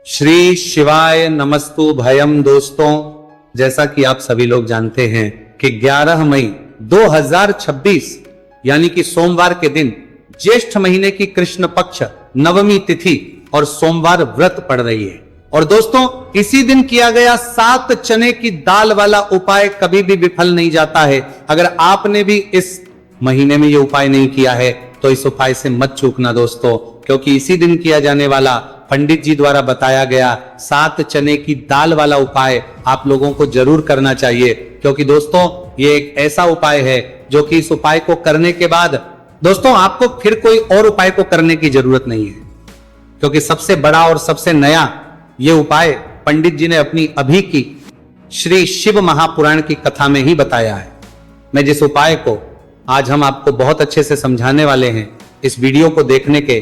श्री शिवाय नमस्तु भयम। दोस्तों, जैसा कि आप सभी लोग जानते हैं कि 11 मई 2026 यानी कि सोमवार के दिन ज्येष्ठ महीने की कृष्ण पक्ष नवमी तिथि और सोमवार व्रत पड़ रही है। और दोस्तों, इसी दिन किया गया 7 चने की दाल वाला उपाय कभी भी विफल नहीं जाता है। अगर आपने भी इस महीने में यह उपाय नहीं किया है तो इस उपाय से मत चूकना दोस्तों, क्योंकि इसी दिन किया जाने वाला पंडित जी द्वारा बताया गया 7 चने की दाल वाला उपाय आप लोगों को जरूर करना चाहिए। क्योंकि दोस्तों, ये एक ऐसा उपाय है जो कि इस उपाय को करने के बाद दोस्तों आपको फिर कोई और उपाय को करने की जरूरत नहीं है, क्योंकि सबसे बड़ा और सबसे नया ये उपाय पंडित जी ने अपनी अभी की श्री शिव महापुराण की कथा में ही बताया है। मैं जिस उपाय को आज हम आपको बहुत अच्छे से समझाने वाले हैं, इस वीडियो को देखने के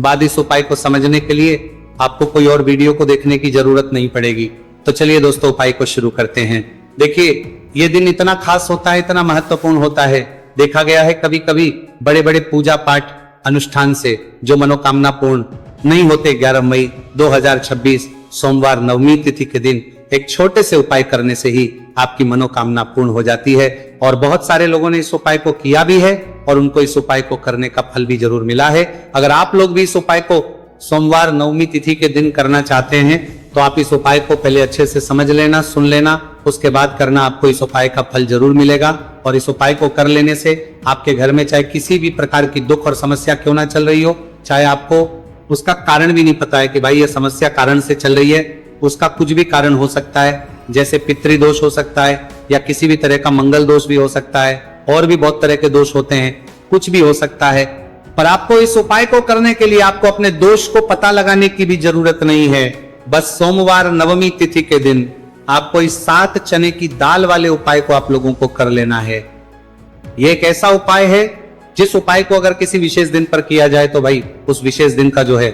बाद इस उपाय को समझने के लिए आपको कोई और वीडियो को देखने की जरूरत नहीं पड़ेगी। तो चलिए दोस्तों, उपाय को शुरू करते हैं। देखिए, यह दिन इतना खास होता है, इतना महत्वपूर्ण होता है। देखा गया है कभी कभी बड़े बड़े पूजा पाठ अनुष्ठान से जो मनोकामना पूर्ण नहीं होते, 11 मई 2026 सोमवार नवमी तिथि के दिन एक छोटे से उपाय करने से ही आपकी मनोकामना पूर्ण हो जाती है। और बहुत सारे लोगों ने इस उपाय को किया भी है और उनको इस उपाय को करने का फल भी जरूर मिला है। अगर आप लोग भी इस उपाय को सोमवार नवमी तिथि के दिन करना चाहते हैं तो आप इस उपाय को पहले अच्छे से समझ लेना, सुन लेना, उसके बाद करना। आपको इस उपाय का फल जरूर मिलेगा। और इस उपाय को कर लेने से आपके घर में चाहे किसी भी प्रकार की दुख और समस्या क्यों ना चल रही हो, चाहे आपको उसका कारण भी नहीं पता है कि भाई ये समस्या कारण से चल रही है, उसका कुछ भी कारण हो सकता है, जैसे पितृदोष हो सकता है या किसी भी तरह का मंगल दोष भी हो सकता है, और भी बहुत तरह के दोष होते हैं, कुछ भी हो सकता है। पर आपको इस उपाय को करने के लिए आपको अपने दोष को पता लगाने की भी जरूरत नहीं है। बस सोमवार नवमी तिथि के दिन आपको इस 7 चने की दाल वाले उपाय को आप लोगों को कर लेना है। यह एक ऐसा उपाय है जिस उपाय को अगर किसी विशेष दिन पर किया जाए तो भाई उस विशेष दिन का जो है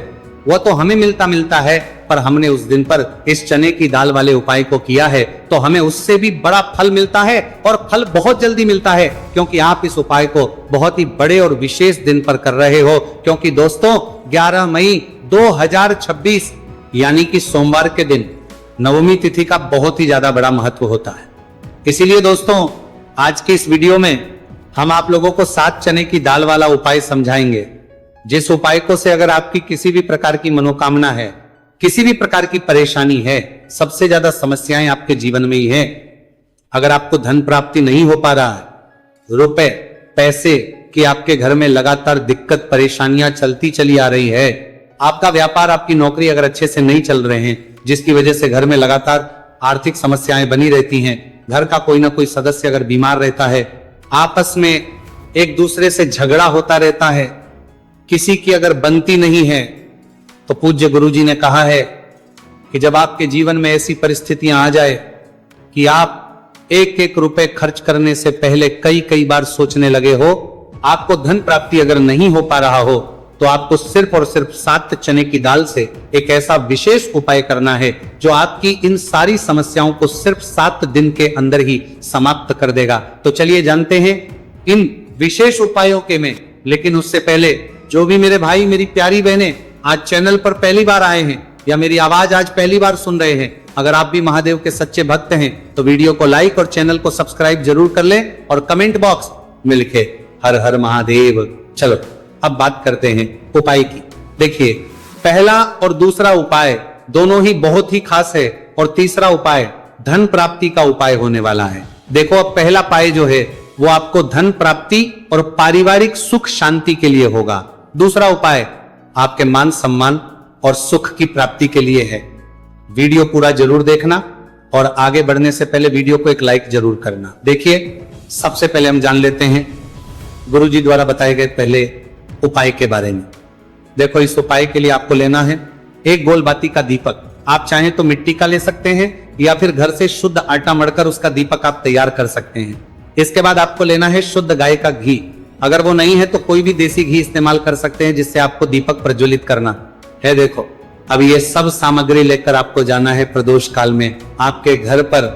वह तो हमें मिलता है, पर हमने उस दिन पर इस चने की दाल वाले उपाय को किया है तो हमें उससे भी बड़ा फल मिलता है, और फल बहुत जल्दी मिलता है, क्योंकि आप इस उपाय को बहुत ही बड़े और विशेष दिन पर कर रहे हो। क्योंकि दोस्तों, 11 मई 2026 यानी कि सोमवार के दिन नवमी तिथि का बहुत ही ज्यादा बड़ा महत्व होता है। इसीलिए दोस्तों, आज के इस वीडियो में हम आप लोगों को 7 चने की दाल वाला उपाय समझाएंगे, जिस उपाय को से अगर आपकी किसी भी प्रकार की मनोकामना है, किसी भी प्रकार की परेशानी है, सबसे ज्यादा समस्याएं आपके जीवन में ही है। अगर आपको धन प्राप्ति नहीं हो पा रहा है, रुपए पैसे की आपके घर में लगातार दिक्कत परेशानियां चलती चली आ रही है, आपका व्यापार आपकी नौकरी अगर अच्छे से नहीं चल रहे हैं, जिसकी वजह से घर में लगातार आर्थिक समस्याएं बनी रहती हैं, घर का कोई ना कोई सदस्य अगर बीमार रहता है, आपस में एक दूसरे से झगड़ा होता रहता है, किसी की अगर बनती नहीं है, तो पूज्य गुरुजी ने कहा है कि जब आपके जीवन में ऐसी परिस्थितियां आ जाए कि आप एक एक रुपए खर्च करने से पहले कई बार सोचने लगे हो, आपको धन प्राप्ति अगर नहीं हो पा रहा हो, तो आपको सिर्फ और सिर्फ 7 चने की दाल से एक ऐसा विशेष उपाय करना है जो आपकी इन सारी समस्याओं को सिर्फ 7 दिन के अंदर ही समाप्त कर देगा। तो चलिए जानते हैं इन विशेष उपायों के में। लेकिन उससे पहले जो भी मेरे भाई मेरी प्यारी बहनें आज चैनल पर पहली बार आए हैं या मेरी आवाज आज पहली बार सुन रहे हैं, अगर आप भी महादेव के सच्चे भक्त हैं तो वीडियो को लाइक और चैनल को सब्सक्राइब जरूर कर लें और कमेंट बॉक्स में लिखे हर हर महादेव। चलो अब बात करते हैं उपाय की। देखिए, पहला और दूसरा उपाय दोनों ही बहुत ही खास है, और तीसरा उपाय धन प्राप्ति का उपाय होने वाला है। देखो, अब पहला उपाय जो है वो आपको धन प्राप्ति और पारिवारिक सुख शांति के लिए होगा। दूसरा उपाय आपके मान सम्मान और सुख की प्राप्ति के लिए है। वीडियो पूरा जरूर देखना और आगे बढ़ने से पहले वीडियो को एक लाइक जरूर करना। देखिए, सबसे पहले हम जान लेते हैं गुरुजी द्वारा बताए गए पहले उपाय के बारे में। देखो, इस उपाय के लिए आपको लेना है एक गोल बाती का दीपक। आप चाहें तो मिट्टी का ले सकते हैं या फिर घर से शुद्ध आटा मढ़कर उसका दीपक आप तैयार कर सकते हैं। इसके बाद आपको लेना है शुद्ध गाय का घी। अगर वो नहीं है तो कोई भी देसी घी इस्तेमाल कर सकते हैं जिससे आपको दीपक प्रज्वलित करना है। देखो, अब ये सब सामग्री लेकर आपको जाना है प्रदोष काल में आपके घर पर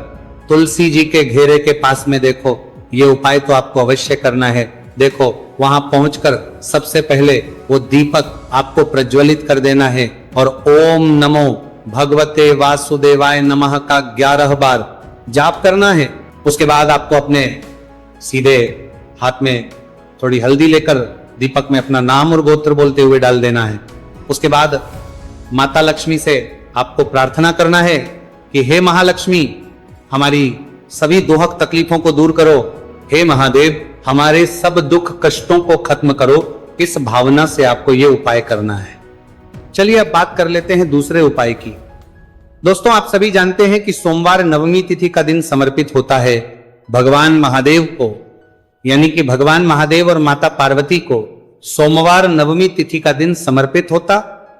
तुलसी जी के घेरे के पास में। देखो, ये उपाय तो आपको अवश्य करना है। देखो, वहां पहुंचकर सबसे पहले वो दीपक आपको प्रज्वलित कर देना है और ओम नमो भगवते वासुदेवाय नमः का 11 बार जाप करना है। उसके बाद आपको अपने सीधे हाथ में थोड़ी हल्दी लेकर दीपक में अपना नाम और गोत्र बोलते हुए डाल देना है। उसके बाद माता लक्ष्मी से आपको प्रार्थना करना है कि हे महालक्ष्मी, हमारी सभी दुख तकलीफों को दूर करो। हे महादेव, हमारे सब दुख कष्टों को खत्म करो। इस भावना से आपको यह उपाय करना है। चलिए अब बात कर लेते हैं दूसरे उपाय की। दोस्तों, आप सभी जानते हैं कि सोमवार नवमी तिथि का दिन समर्पित होता है भगवान महादेव को, यानी कि भगवान महादेव और माता पार्वती को सोमवार नवमी तिथि का दिन समर्पित होता।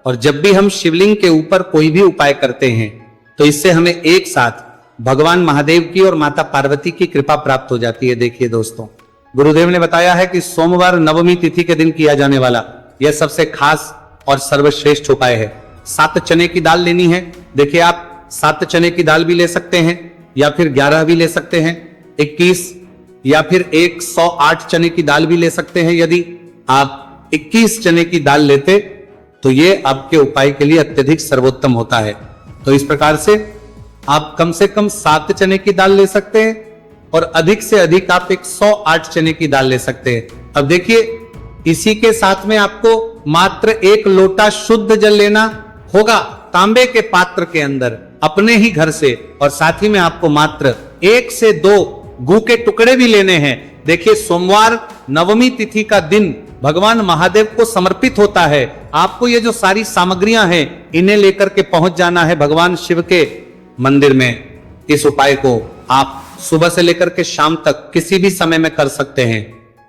और जब भी हम शिवलिंग के ऊपर कोई भी उपाय करते हैं तो इससे हमें एक साथ भगवान महादेव की और माता पार्वती की कृपा प्राप्त हो जाती है। देखिए दोस्तों, गुरुदेव ने बताया है कि सोमवार नवमी तिथि के दिन किया जाने वाला यह सबसे खास और सर्वश्रेष्ठ उपाय है। 7 चने की दाल लेनी है। देखिए, आप 7 चने की दाल भी ले सकते हैं या फिर 11 भी ले सकते हैं, 21 या फिर 108 चने की दाल भी ले सकते हैं। यदि आप 21 चने की दाल लेते तो ये आपके उपाय के लिए अत्यधिक सर्वोत्तम होता है। तो इस प्रकार से आप कम से कम 7 चने की दाल ले सकते हैं और अधिक से अधिक आप 108 चने की दाल ले सकते हैं। अब देखिए, इसी के साथ में आपको मात्र 1 लोटा शुद्ध जल लेना होगा तांबे के पात्र के अंदर अपने ही घर से, और साथ ही में आपको मात्र 1 से 2 गू के टुकड़े भी लेने हैं। देखिए, सोमवार नवमी तिथि का दिन भगवान महादेव को समर्पित होता है। आपको ये जो सारी सामग्रियां हैं इन्हें लेकर के पहुंच जाना है भगवान शिव के मंदिर में। इस उपाय को आप सुबह से लेकर के शाम तक किसी भी समय में कर सकते हैं,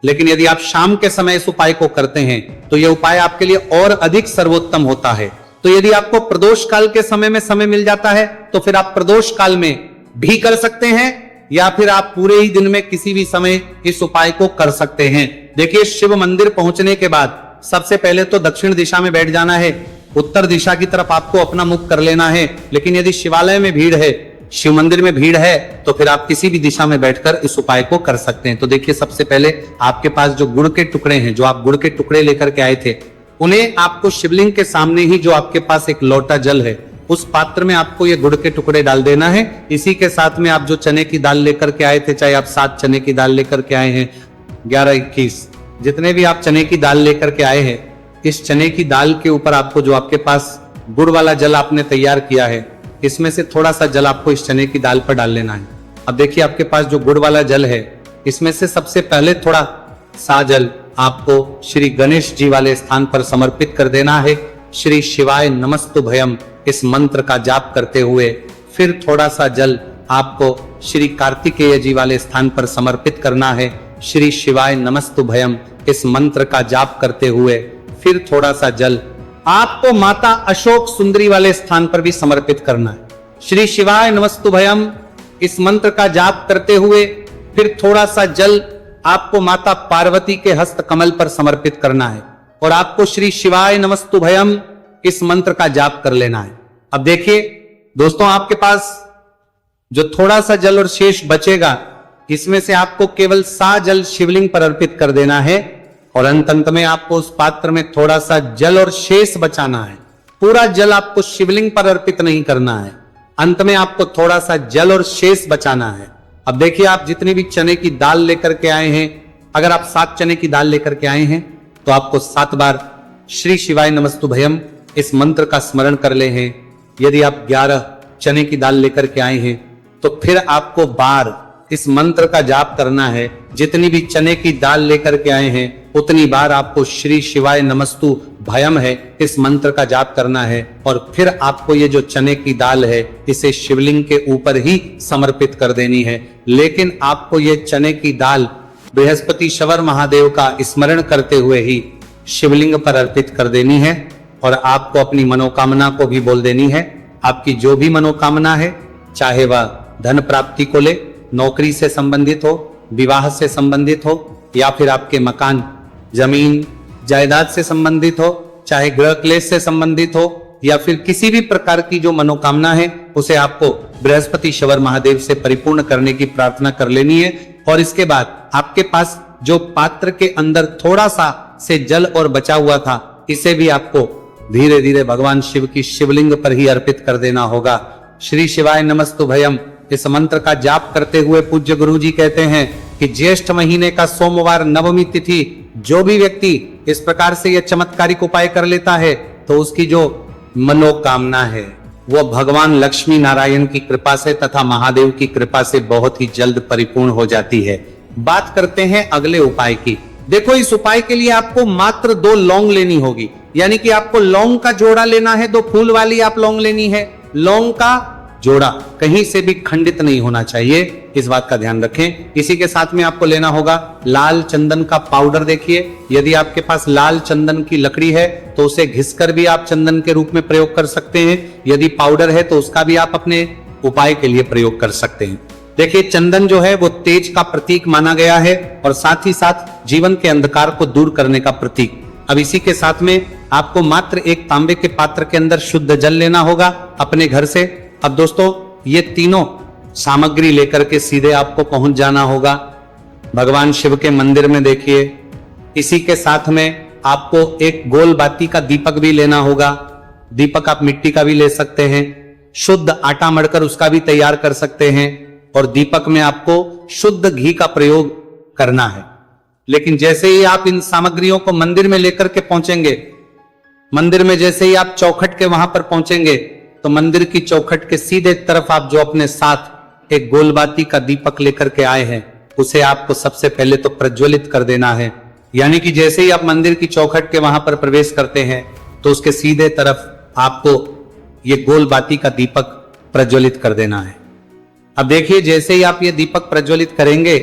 लेकिन यदि आप शाम के समय इस उपाय को करते हैं तो यह उपाय आपके लिए और अधिक सर्वोत्तम होता है। तो यदि आपको प्रदोष काल के समय में समय मिल जाता है तो फिर आप प्रदोष काल में भी कर सकते हैं, या फिर आप पूरे ही दिन में किसी भी समय इस उपाय को कर सकते हैं। देखिए, शिव मंदिर पहुंचने के बाद सबसे पहले तो दक्षिण दिशा में बैठ जाना है। उत्तर दिशा की तरफ आपको अपना मुख कर लेना है। लेकिन यदि शिवालय में भीड़ है, शिव मंदिर में भीड़ है, तो फिर आप किसी भी दिशा में बैठकर इस उपाय को कर सकते हैं। तो देखिए, सबसे पहले आपके पास जो गुड़ के टुकड़े हैं, जो आप गुड़ के टुकड़े लेकर के आए थे, उन्हें आपको शिवलिंग के सामने ही जो आपके पास एक लोटा जल है उस पात्र में आपको ये गुड़ के टुकड़े डाल देना है। इसी के साथ में आप जो चने की दाल लेकर के आए थे, चाहे आप 7 चने की दाल लेकर के आए हैं, 11, 21, जितने भी आप चने की दाल लेकर के आए हैं, इस चने की दाल के ऊपर आपको जो आपके पास गुड़ वाला जल आपने तैयार किया है, इसमें से थोड़ा सा जल आपको इस चने की दाल पर डाल लेना है। अब देखिए, आपके पास जो गुड़ वाला जल है, इसमें से सबसे पहले थोड़ा सा जल आपको श्री गणेश जी वाले स्थान पर समर्पित कर देना है। श्री शिवाय नमस्तुभयम इस मंत्र का जाप करते हुए फिर थोड़ा सा जल आपको श्री कार्तिकेय जी वाले स्थान पर समर्पित करना है। श्री शिवाय नमस्तुभयम इस मंत्र का जाप करते हुए फिर थोड़ा सा जल आपको माता अशोक सुंदरी वाले स्थान पर भी समर्पित करना है। श्री शिवाय नमस्तुभयम इस मंत्र का जाप करते हुए फिर थोड़ा सा जल आपको माता पार्वती के हस्त कमल पर समर्पित करना है और आपको श्री शिवाय नमस्तुभयम इस मंत्र का जाप कर लेना है। अब देखिए दोस्तों, आपके पास जो थोड़ा सा जल और शेष बचेगा, इसमें से आपको केवल सा जल शिवलिंग पर अर्पित कर देना है और अंत में आपको उस पात्र में थोड़ा सा जल और शेष बचाना है। पूरा जल आपको शिवलिंग पर अर्पित नहीं करना है, अंत में आपको थोड़ा सा जल और शेष बचाना है। अब देखिए, आप जितनी भी चने की दाल लेकर के आए हैं, अगर आप 7 चने की दाल लेकर के आए हैं तो आपको 7 बार श्री शिवाय नमस्तुभयम इस मंत्र का स्मरण कर ले हैं। यदि आप 11 चने की दाल लेकर के आए हैं तो फिर आपको बार इस मंत्र का जाप करना है। जितनी भी चने की दाल लेकर के आए हैं उतनी बार आपको श्री शिवाय नमस्तु भयम है इस मंत्र का जाप करना है और फिर आपको ये जो चने की दाल है इसे शिवलिंग के ऊपर ही समर्पित कर देनी है। लेकिन आपको ये चने की दाल बृहस्पतिश्वर महादेव का स्मरण करते हुए ही शिवलिंग पर अर्पित कर देनी है और आपको अपनी मनोकामना को भी बोल देनी है। आपकी जो भी मनोकामना है, चाहे वह धन प्राप्ति को ले, नौकरी से संबंधित हो, विवाह से संबंधित हो, या फिर आपके मकान, जमीन, जायदाद से संबंधित हो, चाहे गृह क्लेश से संबंधित हो, या फिर किसी भी प्रकार की जो मनोकामना है उसे आपको बृहस्पतिश्वर महादेव से परिपूर्ण करने की प्रार्थना कर लेनी है। और इसके बाद आपके पास जो पात्र के अंदर थोड़ा सा से जल और बचा हुआ था, इसे भी आपको धीरे धीरे भगवान शिव की शिवलिंग पर ही अर्पित कर देना होगा। श्री शिवाय नमस्तुभयम इस मंत्र का जाप करते हुए पूज्य गुरु जी कहते हैं कि ज्येष्ठ महीने का सोमवार नवमी तिथि जो भी व्यक्ति इस प्रकार से यह चमत्कारिक उपाय कर लेता है तो उसकी जो मनोकामना है वो भगवान लक्ष्मी नारायण की कृपा से तथा महादेव की कृपा से बहुत ही जल्द परिपूर्ण हो जाती है। बात करते हैं अगले उपाय की। देखो, इस उपाय के लिए आपको मात्र 2 लौंग लेनी होगी, यानी कि आपको लौंग का जोड़ा लेना है। 2 फूल वाली आप लौंग लेनी है। लौंग का जोड़ा कहीं से भी खंडित नहीं होना चाहिए, इस बात का ध्यान रखें। इसी के साथ में आपको लेना होगा लाल चंदन का पाउडर। देखिए, यदि आपके पास लाल चंदन की लकड़ी है तो उसे घिसकर भी आप चंदन के रूप में प्रयोग कर सकते हैं। यदि पाउडर है तो उसका भी आप अपने उपाय के लिए प्रयोग कर सकते हैं। देखिए, चंदन जो है वो तेज का प्रतीक माना गया है और साथ ही साथ जीवन के अंधकार को दूर करने का प्रतीक। अब इसी के साथ में आपको मात्र एक तांबे के पात्र के अंदर शुद्ध जल लेना होगा अपने घर से। अब दोस्तों, ये तीनों सामग्री लेकर के सीधे आपको पहुंच जाना होगा भगवान शिव के मंदिर में। देखिए, इसी के साथ में आपको एक गोल बाती का दीपक भी लेना होगा। दीपक आप मिट्टी का भी ले सकते हैं, शुद्ध आटा मढ़कर उसका भी तैयार कर सकते हैं और दीपक में आपको शुद्ध घी का प्रयोग करना है। लेकिन जैसे ही आप इन सामग्रियों को मंदिर में लेकर के पहुंचेंगे, मंदिर में जैसे ही आप चौखट के वहां पर पहुंचेंगे तो मंदिर की चौखट के सीधे तरफ आप जो अपने साथ एक गोलबाती का दीपक लेकर के आए हैं उसे आपको सबसे पहले तो प्रज्वलित कर देना है। यानी कि जैसे ही आप मंदिर की चौखट के वहां पर प्रवेश करते हैं तो उसके सीधे तरफ आपको ये गोलबाती का दीपक प्रज्वलित कर देना है। अब देखिए, जैसे ही आप ये दीपक प्रज्वलित करेंगे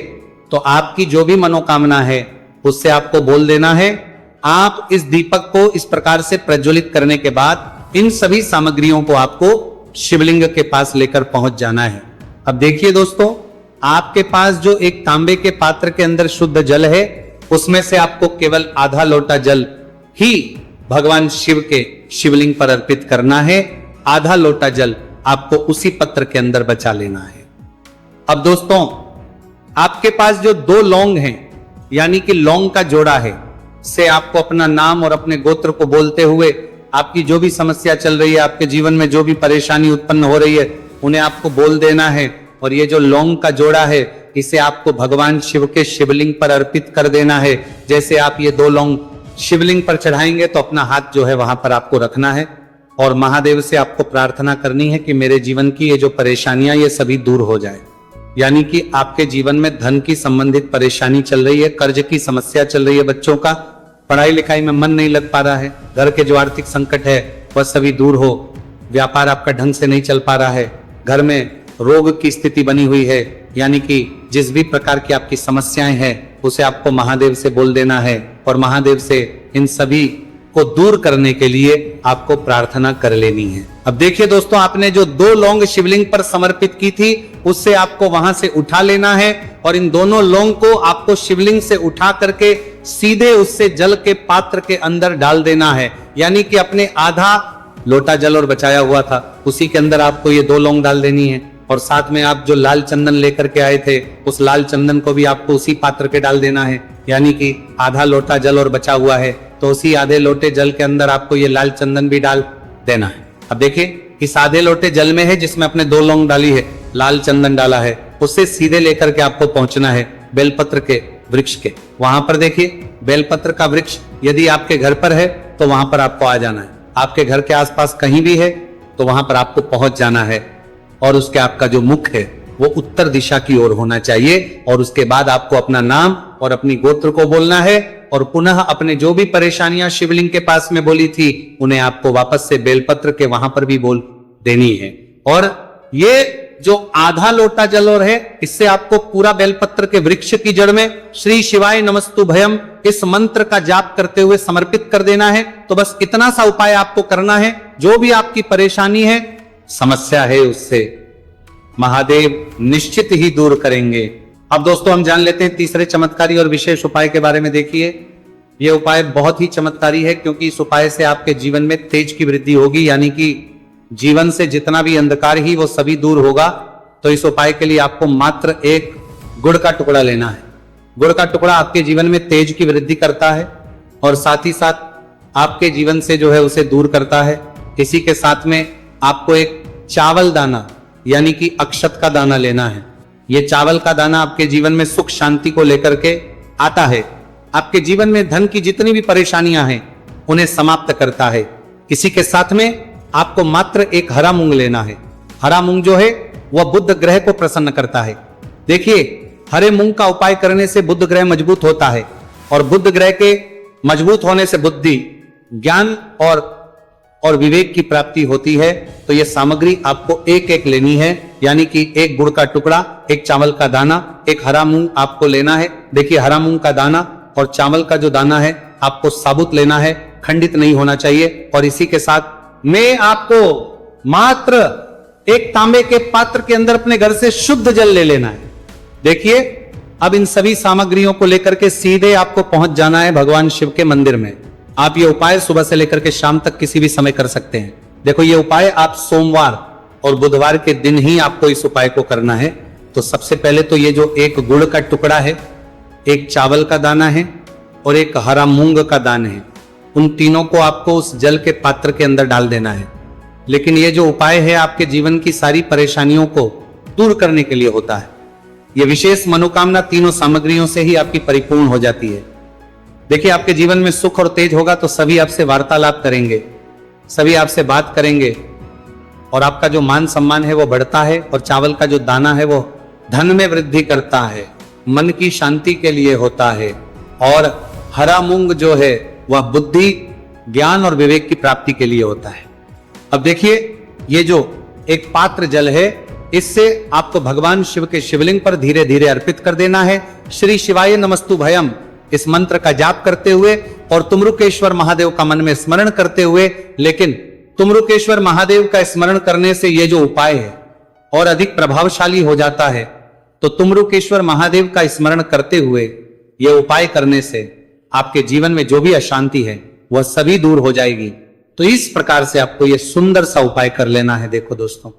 तो आपकी जो भी मनोकामना है उससे आपको बोल देना है। आप इस दीपक को इस प्रकार से प्रज्वलित करने के बाद इन सभी सामग्रियों को आपको शिवलिंग के पास लेकर पहुंच जाना है। अब देखिए दोस्तों, आपके पास जो एक तांबे के पात्र के अंदर शुद्ध जल है उसमें से आपको केवल आधा लोटा जल ही भगवान शिव के शिवलिंग पर अर्पित करना है। आधा लोटा जल आपको उसी पत्र के अंदर बचा लेना है। अब दोस्तों, आपके पास जो 2 लौंग हैं, यानी कि लौंग का जोड़ा है, से आपको अपना नाम और अपने गोत्र को बोलते हुए आपकी जो भी समस्या चल रही है, आपके जीवन में जो भी परेशानी उत्पन्न हो रही है, उन्हें आपको बोल देना है। और ये जो लौंग का जोड़ा है इसे आपको भगवान शिव के शिवलिंग पर अर्पित कर देना है। जैसे आप ये 2 लौंग शिवलिंग पर चढ़ाएंगे तो अपना हाथ जो है वहां पर आपको रखना है और महादेव से आपको प्रार्थना करनी है कि मेरे जीवन की ये जो परेशानियां ये सभी दूर हो जाए। यानी कि आपके जीवन में धन की संबंधित परेशानी चल रही है, कर्ज की समस्या चल रही है, बच्चों का पढ़ाई लिखाई में मन नहीं लग पा रहा है, घर के जो आर्थिक संकट है वह सभी दूर हो, व्यापार आपका ढंग से नहीं चल पा रहा है, घर में रोग की स्थिति बनी हुई है, यानी कि जिस भी प्रकार की आपकी समस्याएं हैं उसे आपको महादेव से बोल देना है और महादेव से इन सभी को दूर करने के लिए आपको प्रार्थना कर लेनी है। अब देखिए दोस्तों, आपने जो 2 लौंग शिवलिंग पर समर्पित की थी उससे आपको वहां से उठा लेना है और इन दोनों लौंग को आपको शिवलिंग से उठा करके सीधे उससे जल के पात्र के अंदर डाल देना है। यानी कि अपने आधा लोटा जल और बचाया हुआ था उसी के अंदर आपको ये 2 लौंग डाल देनी है और साथ में आप जो लाल चंदन लेकर के आए थे उस लाल चंदन को भी आपको उसी पात्र के डाल देना है। यानी कि आधा लोटा जल और बचा हुआ है तो उसी आधे लोटे जल के अंदर आपको ये लाल चंदन भी डाल देना है। अब देखिए, इस आधे लोटे जल में है जिसमें आपने 2 लौंग डाली है, लाल चंदन डाला है, उससे सीधे लेकर के आपको पहुंचना है बेलपत्र के वृक्ष के। वहां पर देखिए, बेलपत्र का वृक्ष यदि आपके घर पर है तो वहां पर आपको आ जाना है। आपके घर के आसपास कहीं भी है तो वहां पर आपको पहुंच जाना है और उसके आपका जो मुख है वो उत्तर दिशा की ओर होना चाहिए और उसके बाद आपको अपना नाम और अपनी गोत्र को बोलना है और पुनः अपने जो भी परेशानियां शिवलिंग के पास में बोली थी उन्हें आपको वापस से बेलपत्र के वहां पर भी बोल देनी है। और ये जो आधा लोटा जल और है इससे आपको पूरा बेलपत्र के वृक्ष की जड़ में श्री शिवाय नमस्तुभयम इस मंत्र का जाप करते हुए समर्पित कर देना है। तो बस इतना सा उपाय आपको करना है। जो भी आपकी परेशानी है, समस्या है, उससे महादेव निश्चित ही दूर करेंगे। अब दोस्तों, हम जान लेते हैं तीसरे चमत्कारी और विशेष उपाय के बारे में। देखिए, यह उपाय बहुत ही चमत्कारी है क्योंकि इस उपाय से आपके जीवन में तेज की वृद्धि होगी, यानी कि जीवन से जितना भी अंधकार ही वो सभी दूर होगा। तो इस उपाय के लिए आपको मात्र एक गुड़ का टुकड़ा लेना है। गुड़ का टुकड़ा आपके जीवन में तेज की वृद्धि करता है और साथ ही साथ आपके जीवन से जो है उसे दूर करता है। इसी के साथ में आपको एक चावल दाना यानी कि अक्षत का दाना लेना है। ये चावल का दाना आपके जीवन में सुख शांति को लेकर के आता है। आपके जीवन में धन की जितनी भी परेशानियां हैं उन्हें समाप्त करता है। इसी के साथ में आपको मात्र एक हरा मूंग लेना है। हरा मूंग जो है वह बुध ग्रह को प्रसन्न करता है। देखिए, हरे मूंग का उपाय करने से बुध ग्रह मजबूत होता है और बुध ग्रह के मजबूत होने से बुद्धि, ज्ञान और विवेक की प्राप्ति होती है। तो यह सामग्री आपको एक एक लेनी है, यानी कि एक गुड़ का टुकड़ा, एक चावल का दाना, एक हरा मूंग आपको लेना है। देखिए, हरा मूंग का दाना और चावल का जो दाना है आपको साबुत लेना है, खंडित नहीं होना चाहिए। और इसी के साथ में आपको मात्र एक तांबे के पात्र के अंदर अपने घर से शुद्ध जल ले लेना है। देखिए, अब इन सभी सामग्रियों को लेकर के सीधे आपको पहुंच जाना है भगवान शिव के मंदिर में। आप ये उपाय सुबह से लेकर के शाम तक किसी भी समय कर सकते हैं। देखो, ये उपाय आप सोमवार और बुधवार के दिन ही आपको इस उपाय को करना है। तो सबसे पहले तो ये जो एक गुड़ का टुकड़ा है, एक चावल का दाना है और एक हरा मूंग का दाना है, उन तीनों को आपको उस जल के पात्र के अंदर डाल देना है। लेकिन ये जो उपाय है आपके जीवन की सारी परेशानियों को दूर करने के लिए होता है। यह विशेष मनोकामना तीनों सामग्रियों से ही आपकी परिपूर्ण हो जाती है। देखिए, आपके जीवन में सुख और तेज होगा तो सभी आपसे वार्तालाप करेंगे, सभी आपसे बात करेंगे और आपका जो मान सम्मान है वो बढ़ता है। और चावल का जो दाना है वो धन में वृद्धि करता है, मन की शांति के लिए होता है। और हरा मूंग जो है वह बुद्धि, ज्ञान और विवेक की प्राप्ति के लिए होता है। अब देखिए, ये जो एक पात्र जल है इससे आपको भगवान शिव के शिवलिंग पर धीरे धीरे अर्पित कर देना है। श्री शिवाय नमस्तु भयम इस मंत्र का जाप करते हुए और तुमरुकेश्वर महादेव का मन में स्मरण करते हुए। लेकिन तुमरुकेश्वर महादेव का स्मरण करने से यह जो उपाय है और अधिक प्रभावशाली हो जाता है। तो तुमरुकेश्वर महादेव का स्मरण करते हुए यह उपाय करने से आपके जीवन में जो भी अशांति है वह सभी दूर हो जाएगी। तो इस प्रकार से आपको यह सुंदर सा उपाय कर लेना है। देखो दोस्तों,